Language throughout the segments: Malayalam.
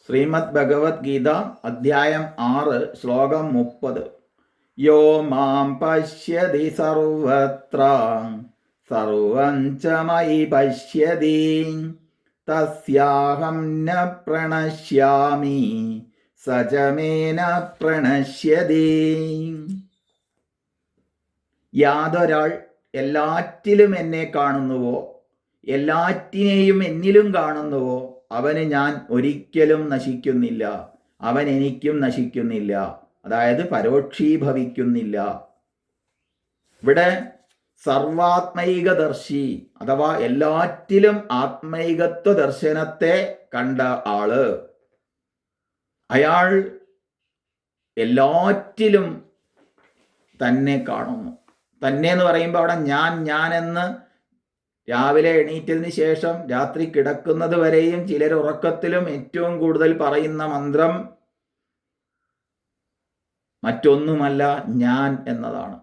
ശ്രീമദ് ഭഗവത്ഗീത അധ്യായം 6 ശ്ലോകം 30. യോ മാം പശ്യതി സർവത്ര സർവം ച മയി പശ്യതി തസ്യാഹം ന പ്രണശ്യാമി സ ച മേ ന പ്രണശ്യതി. യാതൊരാൾ എല്ലാറ്റിലും എന്നെ കാണുന്നുവോ, എല്ലാറ്റിനെയും എന്നിലും കാണുന്നുവോ, അവന് ഞാൻ ഒരിക്കലും നശിക്കുന്നില്ല, അവൻ എനിക്കും നശിക്കുന്നില്ല. അതായത് പരോക്ഷീഭവിക്കുന്നില്ല. ഇവിടെ സർവാത്മൈകദർശി അഥവാ എല്ലാറ്റിലും ആത്മൈകത്വ ദർശനത്തെ കണ്ട ആള്, അയാൾ എല്ലാറ്റിലും തന്നെ കാണുന്നു. തന്നെ എന്ന് പറയുമ്പോൾ അവിടെ ഞാനെന്ന് രാവിലെ എണീറ്റതിന് ശേഷം രാത്രി കിടക്കുന്നത് വരെയും ചിലർ ഉറക്കത്തിലും ഏറ്റവും കൂടുതൽ പറയുന്ന മന്ത്രം മറ്റൊന്നുമല്ല, ഞാൻ എന്നതാണ്.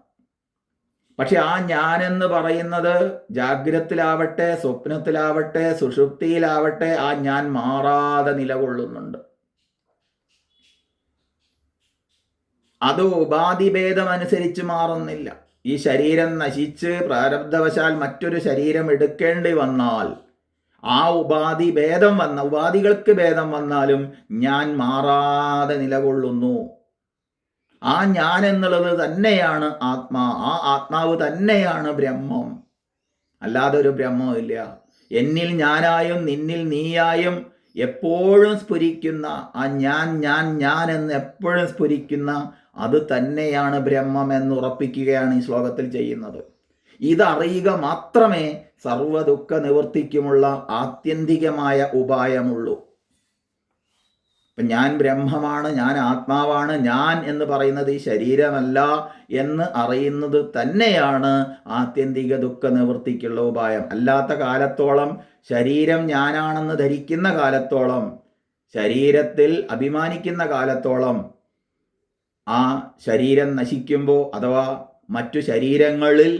പക്ഷെ ആ ഞാൻ എന്ന് പറയുന്നത് ജാഗ്രതത്തിലാവട്ടെ, സ്വപ്നത്തിലാവട്ടെ, സുഷുപ്തിയിലാവട്ടെ, ആ ഞാൻ മാറാതെ നിലകൊള്ളുന്നുണ്ട്. അത് ഉപാധിഭേദമനുസരിച്ച് മാറുന്നില്ല. ഈ ശരീരം നശിച്ച് പ്രാരബ്ധവശാൽ മറ്റൊരു ശരീരം എടുക്കേണ്ടി വന്നാൽ, ആ ഉപാധികൾക്ക് ഭേദം വന്നാലും ഞാൻ മാറാതെ നിലകൊള്ളുന്നു. ആ ഞാൻ എന്നുള്ളത് തന്നെയാണ് ആത്മാ. ആ ആത്മാവ് തന്നെയാണ് ബ്രഹ്മം. അല്ലാതെ ഒരു ബ്രഹ്മവും ഇല്ല. എന്നിൽ ഞാനായും നിന്നിൽ നീയായും എപ്പോഴും സ്ഫുരിക്കുന്ന ആ ഞാൻ എന്ന് എപ്പോഴും സ്ഫുരിക്കുന്ന അത് തന്നെയാണ് ബ്രഹ്മം എന്ന് ഉറപ്പിക്കുകയാണ് ഈ ശ്ലോകത്തിൽ ചെയ്യുന്നത്. ഇതറിയുക മാത്രമേ സർവ്വദുഃഖ നിവൃത്തിക്കുമുള്ള ആത്യന്തികമായ ഉപായമുള്ളൂ. ഇപ്പം ഞാൻ ബ്രഹ്മമാണ്, ഞാൻ ആത്മാവാണ്, ഞാൻ എന്ന് പറയുന്നത് ഈ ശരീരമല്ല എന്ന് അറിയുന്നത് തന്നെയാണ് ആത്യന്തിക ദുഃഖ നിവൃത്തിക്കുള്ള ഉപായം. അല്ലാത്ത കാലത്തോളം, ശരീരം ഞാനാണെന്ന് ധരിക്കുന്ന കാലത്തോളം, ശരീരത്തിൽ അഭിമാനിക്കുന്ന കാലത്തോളം, ആ ശരീരം നശിക്കുമ്പോൾ അഥവാ മറ്റു ശരീരങ്ങളിൽ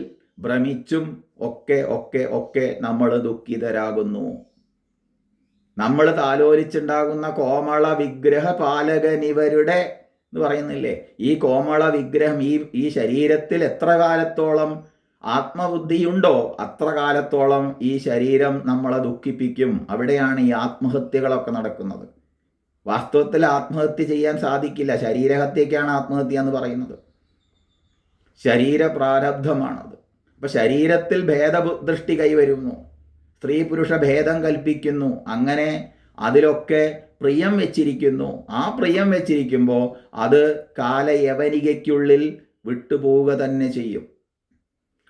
ഭ്രമിച്ചും ഒക്കെ നമ്മൾ ദുഃഖിതരാകുന്നു. നമ്മൾ താലോലിച്ചുണ്ടാകുന്ന കോമള വിഗ്രഹ പാലകനിവരുടെ എന്ന് പറയുന്നില്ലേ, ഈ കോമള വിഗ്രഹം ഈ ശരീരത്തിൽ എത്ര കാലത്തോളം ആത്മബുദ്ധിയുണ്ടോ അത്ര കാലത്തോളം ഈ ശരീരം നമ്മളെ ദുഃഖിപ്പിക്കും. അവിടെയാണ് ഈ ആത്മഹത്യകളൊക്കെ നടക്കുന്നത്. വാസ്തവത്തിൽ ആത്മഹത്യ ചെയ്യാൻ സാധിക്കില്ല. ശരീരഹത്യക്കാണ് ആത്മഹത്യ എന്ന് പറയുന്നത്. ശരീര പ്രാരബ്ധമാണത്. അപ്പം ശരീരത്തിൽ ഭേദദൃഷ്ടി കൈവരുന്നു, സ്ത്രീ പുരുഷ ഭേദം കൽപ്പിക്കുന്നു, അങ്ങനെ അതിലൊക്കെ പ്രിയം വെച്ചിരിക്കുന്നു. ആ പ്രിയം വെച്ചിരിക്കുമ്പോൾ അത് കാലയവനികയ്ക്കുള്ളിൽ വിട്ടുപോവുക തന്നെ ചെയ്യും.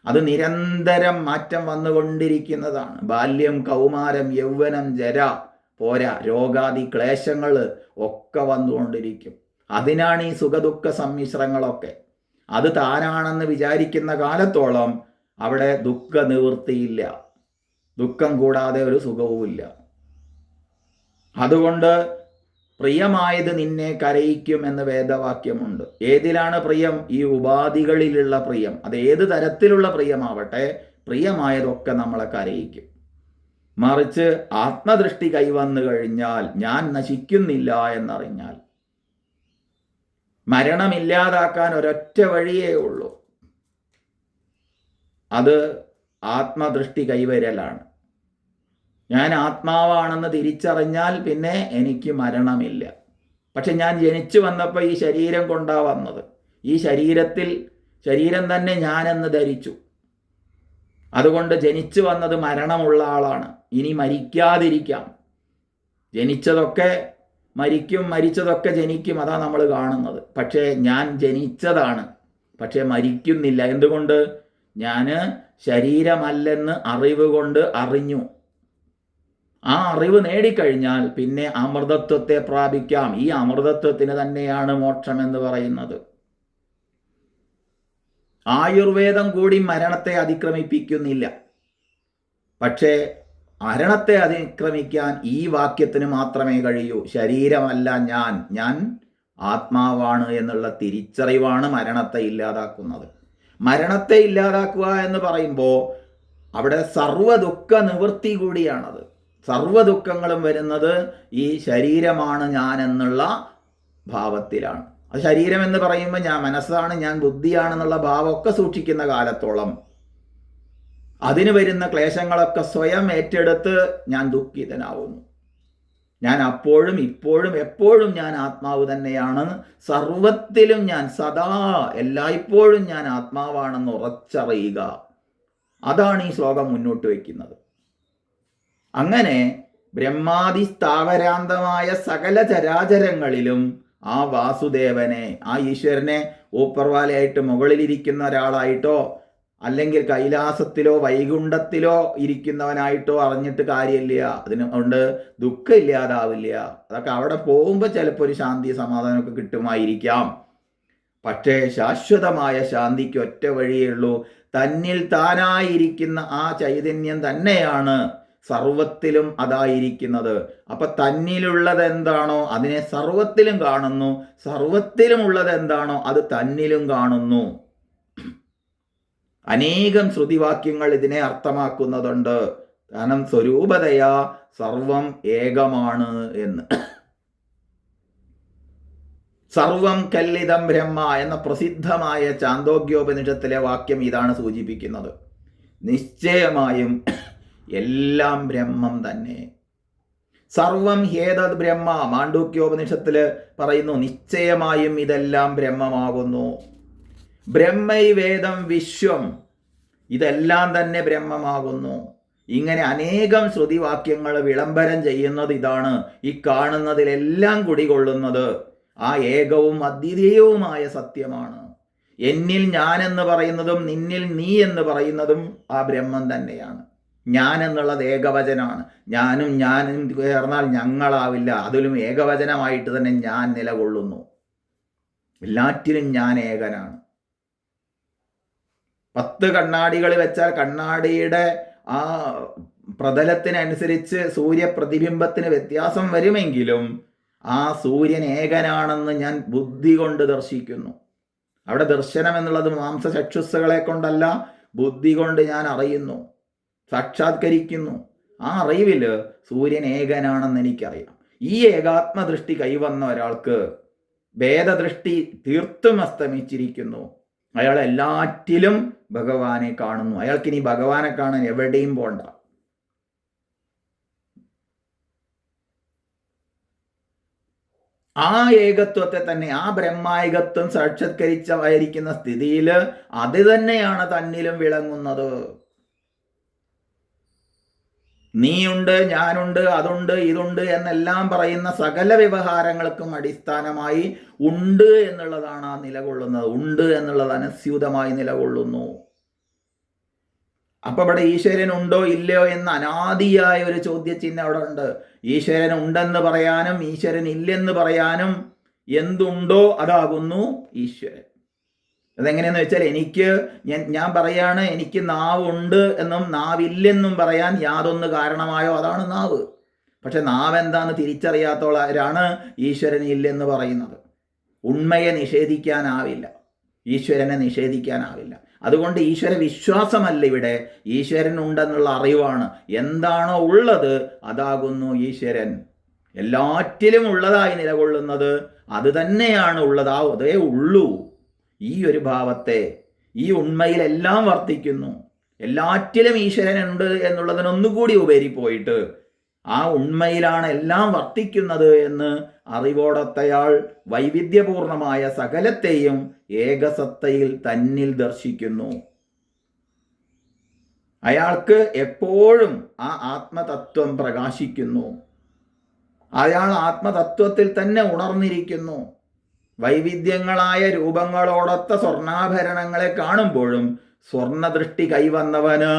അത് നിരന്തരം മാറ്റം വന്നുകൊണ്ടിരിക്കുന്നതാണ്. ബാല്യം, കൗമാരം, യൗവനം, ജര പോരാ, രോഗാദി ക്ലേശങ്ങൾ ഒക്കെ വന്നുകൊണ്ടിരിക്കും. അതിനാണ് ഈ സുഖദുഃഖ സമ്മിശ്രങ്ങളൊക്കെ. അത് താനാണെന്ന് വിചാരിക്കുന്ന കാലത്തോളം അവിടെ ദുഃഖ നിവൃത്തിയില്ല. ദുഃഖം കൂടാതെ ഒരു സുഖവുമില്ല. അതുകൊണ്ട് പ്രിയമായത് നിന്നെ കരയിക്കും എന്ന് വേദവാക്യമുണ്ട്. ഏതിലാണ് പ്രിയം? ഈ ഉപാധികളിലുള്ള പ്രിയം. അത് ഏത് തരത്തിലുള്ള പ്രിയമാവട്ടെ, പ്രിയമായതൊക്കെ നമ്മളെ കരയിക്കും. മറിച്ച് ആത്മദൃഷ്ടി കൈവന്നു കഴിഞ്ഞാൽ, ഞാൻ നശിക്കുന്നില്ല എന്നറിഞ്ഞാൽ, മരണമില്ലാതാക്കാൻ ഒരൊറ്റ വഴിയേ ഉള്ളൂ. അത് ആത്മദൃഷ്ടി കൈവരലാണ്. ഞാൻ ആത്മാവാണെന്ന് തിരിച്ചറിഞ്ഞാൽ പിന്നെ എനിക്ക് മരണമില്ല. പക്ഷെ ഞാൻ ജനിച്ചു വന്നപ്പോൾ ഈ ശരീരം കൊണ്ടാ വന്നത്. ഈ ശരീരം തന്നെ ഞാനെന്ന് ധരിച്ചു. അതുകൊണ്ട് ജനിച്ചു വന്നത് മരണമുള്ള ആളാണ്. ഇനി മരിക്കാതിരിക്കാം. ജനിച്ചതൊക്കെ മരിക്കും, മരിച്ചതൊക്കെ ജനിക്കും. അതാ നമ്മൾ കാണുന്നത്. പക്ഷേ ഞാൻ ജനിച്ചതാണ്, പക്ഷെ മരിക്കുന്നില്ല. എന്തുകൊണ്ട്? ഞാൻ ശരീരമല്ലെന്ന് അറിവ് കൊണ്ട് അറിഞ്ഞു. ആ അറിവ് നേടിക്കഴിഞ്ഞാൽ പിന്നെ അമൃതത്വത്തെ പ്രാപിക്കാം. ഈ അമൃതത്വത്തിന് തന്നെയാണ് മോക്ഷം എന്ന് പറയുന്നത്. ആയുർവേദം കൂടി മരണത്തെ അതിക്രമിപ്പിക്കുന്നില്ല. പക്ഷേ മരണത്തെ അതിക്രമിക്കാൻ ഈ വാക്യത്തിന് മാത്രമേ കഴിയൂ. ശരീരമല്ല ഞാൻ ആത്മാവാണ് എന്നുള്ള തിരിച്ചറിവാണ് മരണത്തെ ഇല്ലാതാക്കുന്നത്. മരണത്തെ ഇല്ലാതാക്കുക എന്ന് പറയുമ്പോൾ അവിടെ സർവ്വ ദുഃഖ നിവൃത്തി കൂടിയാണത്. സർവ്വ ദുഃഖങ്ങളും വരുന്നത് ഈ ശരീരമാണ് ഞാൻ എന്നുള്ള ഭാവത്തിലാണ്. അത് ശരീരം എന്ന് പറയുമ്പോൾ ഞാൻ മനസ്സാണ്, ഞാൻ ബുദ്ധിയാണെന്നുള്ള ഭാവമൊക്കെ സൂക്ഷിക്കുന്ന കാലത്തോളം അതിന് വരുന്ന ക്ലേശങ്ങളൊക്കെ സ്വയം ഏറ്റെടുത്ത് ഞാൻ ദുഃഖിതനാവുന്നു. ഞാൻ അപ്പോഴും ഇപ്പോഴും എപ്പോഴും ഞാൻ ആത്മാവ് തന്നെയാണ്, സർവത്തിലും ഞാൻ സദാ എല്ലായ്പ്പോഴും ഞാൻ ആത്മാവാണെന്ന് ഉറച്ചറിയുക. അതാണ് ഈ ശ്ലോകം മുന്നോട്ട് വയ്ക്കുന്നത്. അങ്ങനെ ബ്രഹ്മാദി സ്ഥാവരാന്തമായ സകല ചരാചരങ്ങളിലും ആ വാസുദേവനെ, ആ ഈശ്വരനെ ഊപ്പർവാലയായിട്ട് മുകളിലിരിക്കുന്ന ഒരാളായിട്ടോ അല്ലെങ്കിൽ കൈലാസത്തിലോ വൈകുണ്ഠത്തിലോ ഇരിക്കുന്നവനായിട്ടോ അറിഞ്ഞിട്ട് കാര്യമില്ല. അതിനുകൊണ്ട് ദുഃഖം ഇല്ലാതാവില്ല. അതൊക്കെ അവിടെ പോകുമ്പോൾ ചിലപ്പോൾ ഒരു ശാന്തി സമാധാനമൊക്കെ കിട്ടുമായിരിക്കാം. പക്ഷേ ശാശ്വതമായ ശാന്തിക്ക് ഒറ്റ വഴിയേ ഉള്ളൂ. തന്നിൽ താനായിരിക്കുന്ന ആ ചൈതന്യം തന്നെയാണ് സർവത്തിലും അതായിരിക്കുന്നത്. അപ്പൊ തന്നിലുള്ളത് എന്താണോ അതിനെ സർവത്തിലും കാണുന്നു, സർവത്തിലും ഉള്ളത് എന്താണോ അത് തന്നിലും കാണുന്നു. അനേകം ശ്രുതിവാക്യങ്ങൾ ഇതിനെ അർത്ഥമാക്കുന്നതുണ്ട്. കാരണം സ്വരൂപതയാ സർവം ഏകമാണ് എന്ന്. സർവം കല്ലിതം ബ്രഹ്മ എന്ന പ്രസിദ്ധമായ ചാന്തോഗ്യോപനിഷത്തിലെ വാക്യം ഇതാണ് സൂചിപ്പിക്കുന്നത്. നിശ്ചയമായും എല്ലാം ബ്രഹ്മം തന്നെ. സർവം ഹേതത് ബ്രഹ്മ മാണ്ഡൂക്യോപനിഷത്തിൽ പറയുന്നു, നിശ്ചയമായും ഇതെല്ലാം ബ്രഹ്മമാകുന്നു. ബ്രഹ്മൈവേദം വിശ്വം, ഇതെല്ലാം തന്നെ ബ്രഹ്മമാകുന്നു. ഇങ്ങനെ അനേകം ശ്രുതിവാക്യങ്ങൾ വിളംബരം ചെയ്യുന്നത് ഇതാണ്. ഈ കാണുന്നതിലെല്ലാം കുടികൊള്ളുന്നത് ആ ഏകവും അദ്വിതീയവുമായ സത്യമാണ്. എന്നിൽ ഞാൻ എന്ന് പറയുന്നതും നിന്നിൽ നീ എന്ന് പറയുന്നതും ആ ബ്രഹ്മം തന്നെയാണ്. ഞാൻ എന്നുള്ളത് ഏകവചനമാണ്. ഞാനും ഞാനും ചേർന്നാൽ ഞങ്ങളാവില്ല. അതിലും ഏകവചനമായിട്ട് തന്നെ ഞാൻ നിലകൊള്ളുന്നു. എല്ലാറ്റിലും ഞാൻ ഏകനാണ്. 10 കണ്ണാടികൾ വെച്ചാൽ കണ്ണാടിയുടെ ആ പ്രതലത്തിനനുസരിച്ച് സൂര്യപ്രതിബിംബത്തിന് വ്യത്യാസം വരുമെങ്കിലും ആ സൂര്യൻ ഏകനാണെന്ന് ഞാൻ ബുദ്ധി കൊണ്ട് ദർശിക്കുന്നു. അവിടെ ദർശനം എന്നുള്ളത് മാംസചക്ഷുസ്സുകളെ കൊണ്ടല്ല, ബുദ്ധി കൊണ്ട് ഞാൻ അറിയുന്നു, സാക്ഷാത്കരിക്കുന്നു. ആ അറിവിൽ സൂര്യൻ ഏകനാണെന്ന് എനിക്കറിയാം. ഈ ഏകാത്മദൃഷ്ടി കൈവന്ന ഒരാൾക്ക് ഭേദദൃഷ്ടി തീർത്തും അസ്തമിച്ചിരിക്കുന്നു. അയാൾ എല്ലാറ്റിലും ഭഗവാനെ കാണുന്നു. അയാൾക്കിനി ഭഗവാനെ കാണാൻ എവിടെയും പോണ്ട. ആ ഏകത്വത്തെ തന്നെ, ആ ബ്രഹ്മായികത്വം സാക്ഷാത്കരിച്ചായിരിക്കുന്ന സ്ഥിതിയിൽ അത് തന്നെയാണ് തന്നിലും വിളങ്ങുന്നത്. നീയുണ്ട്, ഞാനുണ്ട്, അതുണ്ട്, ഇതുണ്ട് എന്നെല്ലാം പറയുന്ന സകല വ്യവഹാരങ്ങൾക്കും അടിസ്ഥാനമായി ഉണ്ട് എന്നുള്ളതാണ് ആ നിലകൊള്ളുന്നത്. ഉണ്ട് എന്നുള്ളത് അനസ്യൂതമായി നിലകൊള്ളുന്നു. അപ്പൊ ഇവിടെ ഈശ്വരൻ ഉണ്ടോ ഇല്ലയോ എന്ന അനാദിയായ ഒരു ചോദ്യചിഹ്നം അവിടെ ഉണ്ട്. ഈശ്വരൻ ഉണ്ടെന്ന് പറയാനും ഈശ്വരൻ ഇല്ലെന്ന് പറയാനും എന്തുണ്ടോ അതാകുന്നു ഈശ്വരൻ. അതെങ്ങനെയെന്ന് വെച്ചാൽ ഞാൻ പറയാണ് എനിക്ക് നാവുണ്ട് എന്നും നാവില്ലെന്നും പറയാൻ യാതൊന്ന് കാരണമായോ അതാണ് നാവ്. പക്ഷെ നാവ് എന്താന്ന് തിരിച്ചറിയാത്തവരാണ് ഈശ്വരൻ ഇല്ലെന്ന് പറയുന്നത്. ഉണ്മയെ നിഷേധിക്കാനാവില്ല, ഈശ്വരനെ നിഷേധിക്കാനാവില്ല. അതുകൊണ്ട് ഈശ്വര വിശ്വാസമല്ല ഇവിടെ, ഈശ്വരൻ ഉണ്ടെന്നുള്ള അറിവാണ്. എന്താണോ ഉള്ളത് അതാകുന്നു ഈശ്വരൻ. എല്ലാറ്റിലും ഉള്ളതായി നിലകൊള്ളുന്നത് അത് തന്നെയാണ് ഉള്ളത്. അതേ ഉള്ളൂ. ഈ ഒരു ഭാവത്തെ, ഈ ഉണ്മയിലെല്ലാം വർത്തിക്കുന്നു. എല്ലാറ്റിലും ഈശ്വരനുണ്ട് എന്നുള്ളതിനൊന്നുകൂടി ഉപരി പോയിട്ട് ആ ഉണ്മയിലാണ് എല്ലാം വർത്തിക്കുന്നത് എന്ന് അറിവോടൊത്തയാൾ വൈവിധ്യപൂർണമായ സകലത്തെയും ഏകസത്തയിൽ തന്നിൽ ദർശിക്കുന്നു. അയാൾക്ക് എപ്പോഴും ആ ആത്മതത്വം പ്രകാശിക്കുന്നു. അയാൾ ആത്മതത്വത്തിൽ തന്നെ ഉണർന്നിരിക്കുന്നു. വൈവിധ്യങ്ങളായ രൂപങ്ങളോടൊത്ത സ്വർണ്ണാഭരണങ്ങളെ കാണുമ്പോഴും സ്വർണ്ണദൃഷ്ടി കൈവന്നവന്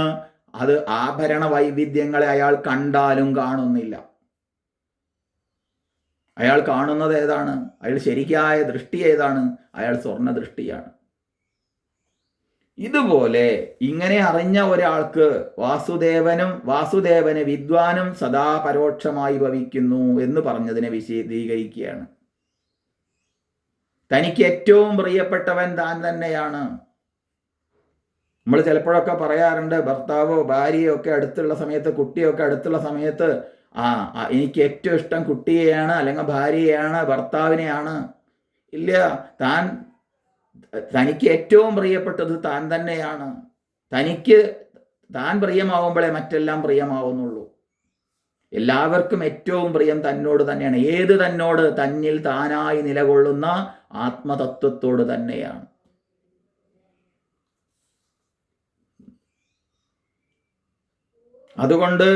അത് ആഭരണ വൈവിധ്യങ്ങളെ അയാൾ കണ്ടാലും കാണുന്നില്ല. അയാൾ കാണുന്നത് ഏതാണ്? അയാൾ ശരിയായ ദൃഷ്ടി ഏതാണ്? അയാൾ സ്വർണ്ണദൃഷ്ടിയാണ്. ഇതുപോലെ ഇങ്ങനെ അറിഞ്ഞ ഒരാൾക്ക് വാസുദേവന് വിദ്വാനും സദാ പരോക്ഷമായി ഭവിക്കുന്നു എന്ന് പറഞ്ഞതിനെ വിശദീകരിക്കുകയാണ്. തനിക്ക് ഏറ്റവും പ്രിയപ്പെട്ടവൻ താൻ തന്നെയാണ്. നമ്മൾ ചിലപ്പോഴൊക്കെ പറയാറുണ്ട്, ഭർത്താവോ ഭാര്യയോ ഒക്കെ അടുത്തുള്ള സമയത്ത്, കുട്ടിയൊക്കെ അടുത്തുള്ള സമയത്ത് എനിക്ക് ഏറ്റവും ഇഷ്ടം കുട്ടിയെയാണ്, അല്ലെങ്കിൽ ഭാര്യയെയാണ്, ഭർത്താവിനെയാണ്. ഇല്ല, തനിക്ക് ഏറ്റവും പ്രിയപ്പെട്ടത് താൻ തന്നെയാണ്. താൻ പ്രിയമാവുമ്പോഴേ മറ്റെല്ലാം പ്രിയമാവുന്നുള്ളൂ. എല്ലാവർക്കും ഏറ്റവും പ്രിയം തന്നോട് തന്നെയാണ്. ഏത് തന്നോട്? തന്നിൽ താനായി നിലകൊള്ളുന്ന ആത്മതത്വത്തോട് തന്നെയാണ്. അതുകൊണ്ട്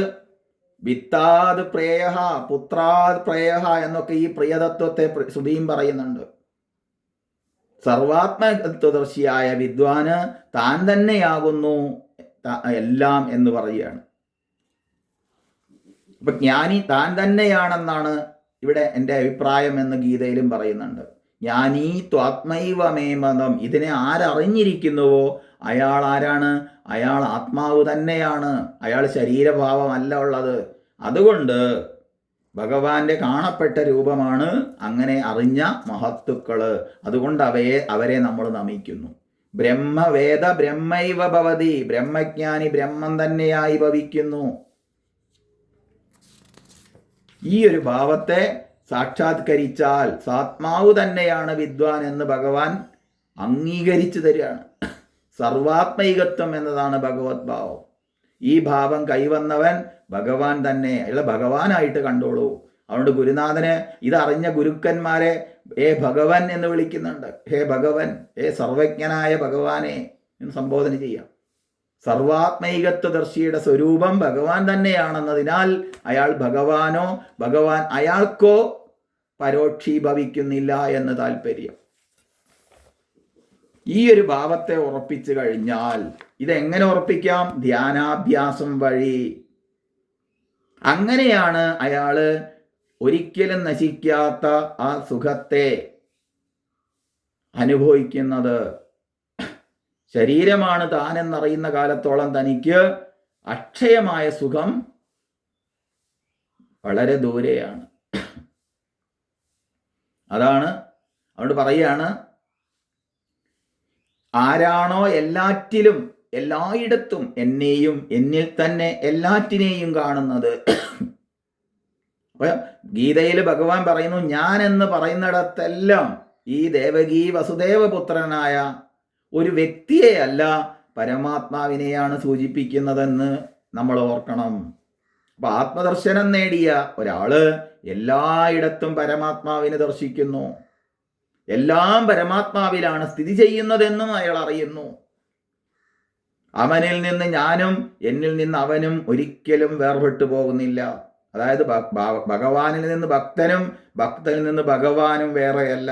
വിത്താത് പ്രേയ പുത്രാത് പ്രേയ എന്നൊക്കെ ഈ പ്രിയതത്വത്തെ ശ്രുതിയും പറയുന്നുണ്ട്. സർവാത്മതത്വദർശിയായ വിദ്വാന് താൻ തന്നെയാകുന്നു എല്ലാം എന്ന് പറയുകയാണ്. അപ്പൊ ജ്ഞാനി താൻ തന്നെയാണെന്നാണ് ഇവിടെ എൻ്റെ അഭിപ്രായം എന്ന് ഗീതയിലും പറയുന്നുണ്ട്. ജ്ഞാനീ ത്വാത്മൈവ മേ മതം. ഇതിനെ ആരറിഞ്ഞിരിക്കുന്നുവോ അയാൾ ആരാണ്? അയാൾ ആത്മാവ് തന്നെയാണ്. അയാൾ ശരീരഭാവമല്ല ഉള്ളത്. അതുകൊണ്ട് ഭഗവാന്റെ കാണപ്പെട്ട രൂപമാണ് അങ്ങനെ അറിഞ്ഞ മഹത്തുക്കള്. അതുകൊണ്ട് അവരെ നമ്മൾ നമിക്കുന്നു. ബ്രഹ്മവേദ ബ്രഹ്മൈവ ഭവതി. ബ്രഹ്മജ്ഞാനി ബ്രഹ്മം തന്നെയായി ഭവിക്കുന്നു. ഈ ഒരു ഭാവത്തെ സാക്ഷാത്കരിച്ചാൽ സാത്മാവ് തന്നെയാണ് വിദ്വാൻ എന്ന് ഭഗവാൻ അംഗീകരിച്ചു തരികയാണ്. സർവാത്മൈകത്വം എന്നതാണ് ഭഗവത് ഭാവം. ഈ ഭാവം കൈവന്നവൻ ഭഗവാൻ തന്നെ, അയാളെ ഭഗവാനായിട്ട് കണ്ടോളൂ. അതുകൊണ്ട് ഗുരുനാഥന് ഇതറിഞ്ഞ ഗുരുക്കന്മാരെ ഭഗവൻ എന്ന് വിളിക്കുന്നുണ്ട്. ഹേ ഭഗവൻ, സർവജ്ഞനായ ഭഗവാനെ എന്ന് സംബോധന ചെയ്യാം. സർവാത്മൈകത്വദർശിയുടെ സ്വരൂപം ഭഗവാൻ തന്നെയാണെന്നതിനാൽ അയാൾ ഭഗവാനോ ഭഗവാൻ അയാൾക്കോ പരോക്ഷീഭവിക്കുന്നില്ല എന്ന് താല്പര്യം. ഈ ഒരു ഭാവത്തെ ഉറപ്പിച്ചു കഴിഞ്ഞാൽ ഇതെങ്ങനെ ഉറപ്പിക്കാം? ധ്യാനാഭ്യാസം വഴി. അങ്ങനെയാണ് അയാള് ഒരിക്കലും നശിക്കാത്ത ആ സുഖത്തെ അനുഭവിക്കുന്നത്. ശരീരമാണ് താനെന്നറിയുന്ന കാലത്തോളം തനിക്ക് അക്ഷയമായ സുഖം വളരെ ദൂരെയാണ്. അതുകൊണ്ട് പറയുകയാണ്, ആരാണോ എല്ലാറ്റിലും എല്ലായിടത്തും എന്നെയും എന്നിൽ തന്നെ എല്ലാറ്റിനെയും കാണുന്നത്. ഗീതയിൽ ഭഗവാൻ പറയുന്നു, ഞാൻ എന്ന് പറയുന്നിടത്തെല്ലാം ഈ ദേവകീ വസുദേവപുത്രനായ ഒരു വ്യക്തിയെയല്ല പരമാത്മാവിനെയാണ് സൂചിപ്പിക്കുന്നതെന്ന് നമ്മൾ ഓർക്കണം. അപ്പൊ ആത്മദർശനം നേടിയ ഒരാള് എല്ലായിടത്തും പരമാത്മാവിനെ ദർശിക്കുന്നു. എല്ലാം പരമാത്മാവിലാണ് സ്ഥിതി ചെയ്യുന്നതെന്നും അയാൾ അറിയുന്നു. അവനിൽ നിന്ന് ഞാനും എന്നിൽ നിന്ന് അവനും ഒരിക്കലും വേർപെട്ടു പോകുന്നില്ല. അതായത് ഭഗവാനിൽ നിന്ന് ഭക്തനും ഭക്തനിൽ നിന്ന് ഭഗവാനും വേറെയല്ല.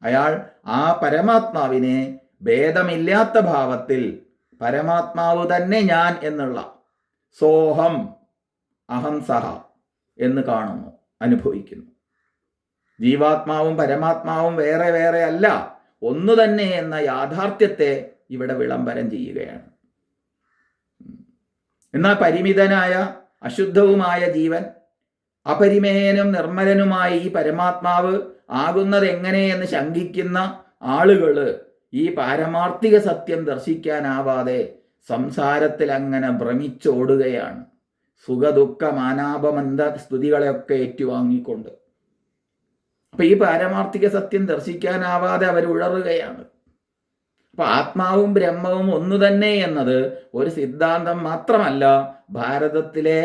അയാൾ ആ പരമാത്മാവിനെ ഭേദമില്ലാത്ത ഭാവത്തിൽ പരമാത്മാവ് തന്നെ ഞാൻ എന്നുള്ള സോഹം അഹം സഹ എന്ന് കാണുന്നു, അനുഭവിക്കുന്നു. ജീവാത്മാവും പരമാത്മാവും വേറെ വേറെ അല്ല, ഒന്നു തന്നെ എന്ന യാഥാർത്ഥ്യത്തെ ഇവിടെ വിളംബരം ചെയ്യുകയാണ്. എന്നാൽ പരിമിതനായ അശുദ്ധവുമായ ജീവൻ അപരിമേയനും നിർമ്മലനുമായ ഈ പരമാത്മാവ് ആകുന്നത് എങ്ങനെയെന്ന് ശങ്കിക്കുന്ന ആളുകൾ ഈ പാരമാർത്ഥിക സത്യം ദർശിക്കാനാവാതെ സംസാരത്തിൽ അങ്ങനെ ഭ്രമിച്ചോടുകയാണ്, സുഖദുഃഖ മാനാപമന്ത സ്തുതികളെയൊക്കെ ഏറ്റുവാങ്ങിക്കൊണ്ട്. അപ്പൊ ഈ പാരമാർത്ഥിക സത്യം ദർശിക്കാനാവാതെ അവർ ഉഴറുകയാണ്. അപ്പൊ ആത്മാവും ബ്രഹ്മവും ഒന്നു തന്നെ എന്നത് ഒരു സിദ്ധാന്തം മാത്രമല്ല, ഭാരതത്തിലെ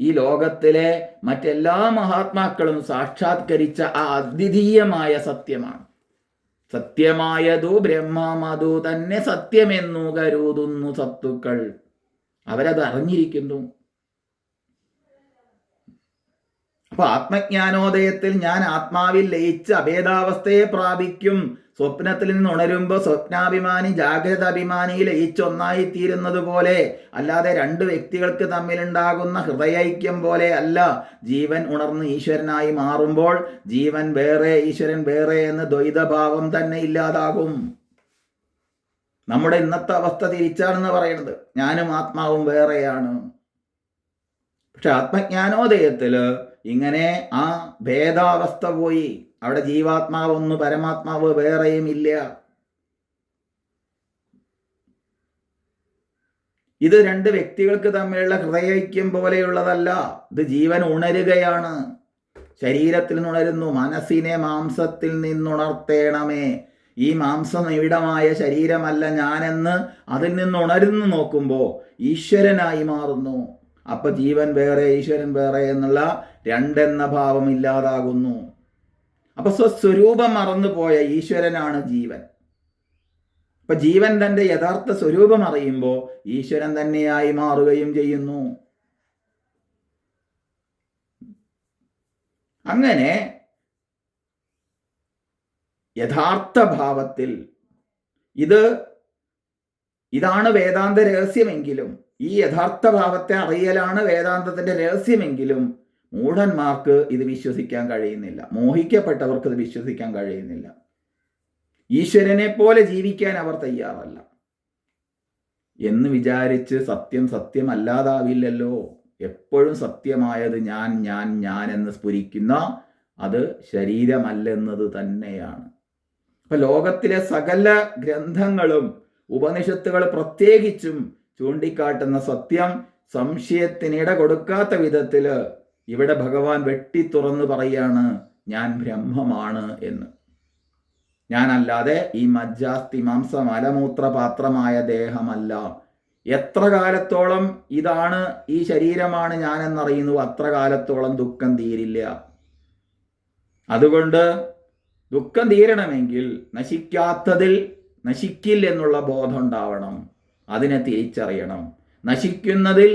ഈ ലോകത്തിലെ മറ്റെല്ലാ മഹാത്മാക്കളും സാക്ഷാത്കരിച്ച ആ അദ്വിതീയമായ സത്യമാണ്. സത്യമായതു ബ്രഹ്മമതു തന്നെ സത്യമെന്നു കരുതുന്നു സത്തുക്കൾ. അവരത് അറിഞ്ഞിരിക്കുന്നു. അപ്പൊ ആത്മജ്ഞാനോദയത്തിൽ ഞാൻ ആത്മാവിൽ ലയിച്ച് അഭേദാവസ്ഥയെ പ്രാപിക്കും. സ്വപ്നത്തിൽ നിന്ന് ഉണരുമ്പോൾ സ്വപ്നാഭിമാനി ജാഗ്രത അഭിമാനി ലയിച്ചൊന്നായി തീരുന്നത് പോലെ, അല്ലാതെ രണ്ട് വ്യക്തികൾക്ക് തമ്മിലുണ്ടാകുന്ന ഹൃദയൈക്യം പോലെ അല്ല. ജീവൻ ഉണർന്ന് ഈശ്വരനായി മാറുമ്പോൾ ജീവൻ വേറെ ഈശ്വരൻ വേറെ എന്ന് ദ്വൈതഭാവം തന്നെ ഇല്ലാതാകും. നമ്മുടെ ഇന്നത്തെ അവസ്ഥ തിരിച്ചാണെന്ന് പറയുന്നത്, ഞാനും ആത്മാവും വേറെയാണ്. പക്ഷെ ആത്മജ്ഞാനോദയത്തിൽ ഇങ്ങനെ ആ ഭേദാവസ്ഥ പോയി. അവിടെ ജീവാത്മാവൊന്ന് പരമാത്മാവ് വേറെയും ഇല്ല. ഇത് രണ്ട് വ്യക്തികൾക്ക് തമ്മിലുള്ള ഹൃദയൈക്യം പോലെയുള്ളതല്ല. ഇത് ജീവൻ ഉണരുകയാണ്. ശരീരത്തിൽ നിന്നുണരുന്നു. മനസ്സിനെ മാംസത്തിൽ നിന്നുണർത്തേണമേ. ഈ മാംസനിബിഡമായ ശരീരമല്ല ഞാനെന്ന് അതിൽ നിന്നുണരുന്നു നോക്കുമ്പോൾ ഈശ്വരനായി മാറുന്നു. അപ്പൊ ജീവൻ വേറെ ഈശ്വരൻ വേറെ എന്നുള്ള രണ്ടെന്ന ഭാവം ഇല്ലാതാകുന്നു. അപ്പൊ സ്വസ്വരൂപം മറന്നുപോയ ഈശ്വരനാണ് ജീവൻ. അപ്പൊ ജീവൻ തന്റെ യഥാർത്ഥ സ്വരൂപം അറിയുമ്പോൾ ഈശ്വരൻ തന്നെയായി മാറുകയും ചെയ്യുന്നു. അങ്ങനെ യഥാർത്ഥ ഭാവത്തിൽ ഇതാണ് വേദാന്ത രഹസ്യമെങ്കിലും, ഈ യഥാർത്ഥ ഭാവത്തെ അറിയലാണ് വേദാന്തത്തിന്റെ രഹസ്യമെങ്കിലും മൂഢന്മാർക്ക് ഇത് വിശ്വസിക്കാൻ കഴിയുന്നില്ല. മോഹിക്കപ്പെട്ടവർക്ക് ഇത് വിശ്വസിക്കാൻ കഴിയുന്നില്ല. ഈശ്വരനെ പോലെ ജീവിക്കാൻ അവർ തയ്യാറല്ല എന്ന് വിചാരിച്ച് സത്യം സത്യമല്ലാതാവില്ലല്ലോ. എപ്പോഴും സത്യമായത് ഞാൻ ഞാൻ ഞാൻ എന്ന് സ്ഫുരിക്കുന്ന അത് ശരീരമല്ലെന്നത് തന്നെയാണ്. അപ്പൊ ലോകത്തിലെ സകല ഗ്രന്ഥങ്ങളും ഉപനിഷത്തുകൾ പ്രത്യേകിച്ചും ചൂണ്ടിക്കാട്ടുന്ന സത്യം സംശയത്തിനിട കൊടുക്കാത്ത വിധത്തില് ഇവിടെ ഭഗവാൻ വെട്ടി തുറന്ന് പറയാണ്, ഞാൻ ബ്രഹ്മമാണ് എന്ന്. ഞാനല്ലാതെ ഈ മജ്ജാസ്തി മാംസ മലമൂത്ര പാത്രമായ ദേഹമല്ല. എത്ര കാലത്തോളം ഇതാണ് ഈ ശരീരമാണ് ഞാനെന്നറിയുന്നു അത്ര കാലത്തോളം ദുഃഖം തീരില്ല. അതുകൊണ്ട് ദുഃഖം തീരണമെങ്കിൽ നശിക്കാത്തതിൽ നശിക്കില്ല എന്നുള്ള ബോധം ഉണ്ടാവണം. അതിനെ തിരിച്ചറിയണം. നശിക്കുന്നതിൽ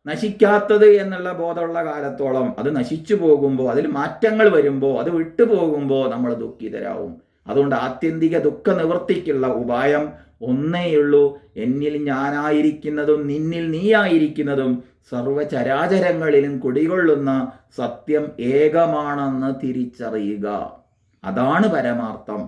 നശിക്കാത്തത് എന്നുള്ള ബോധമുള്ള കാലത്തോളം അത് നശിച്ചു പോകുമ്പോൾ, അതിൽ മാറ്റങ്ങൾ വരുമ്പോൾ, അത് വിട്ടുപോകുമ്പോൾ നമ്മൾ ദുഃഖിതരാവും. അതുകൊണ്ട് ആത്യന്തിക ദുഃഖ നിവൃത്തിക്കുള്ള ഉപായം ഒന്നേയുള്ളൂ. എന്നിൽ ഞാനായിരിക്കുന്നതും നിന്നിൽ നീയായിരിക്കുന്നതും സർവചരാചരങ്ങളിലും കുടികൊള്ളുന്ന സത്യം ഏകമാണെന്ന് തിരിച്ചറിയുക. അതാണ് പരമാർത്ഥം.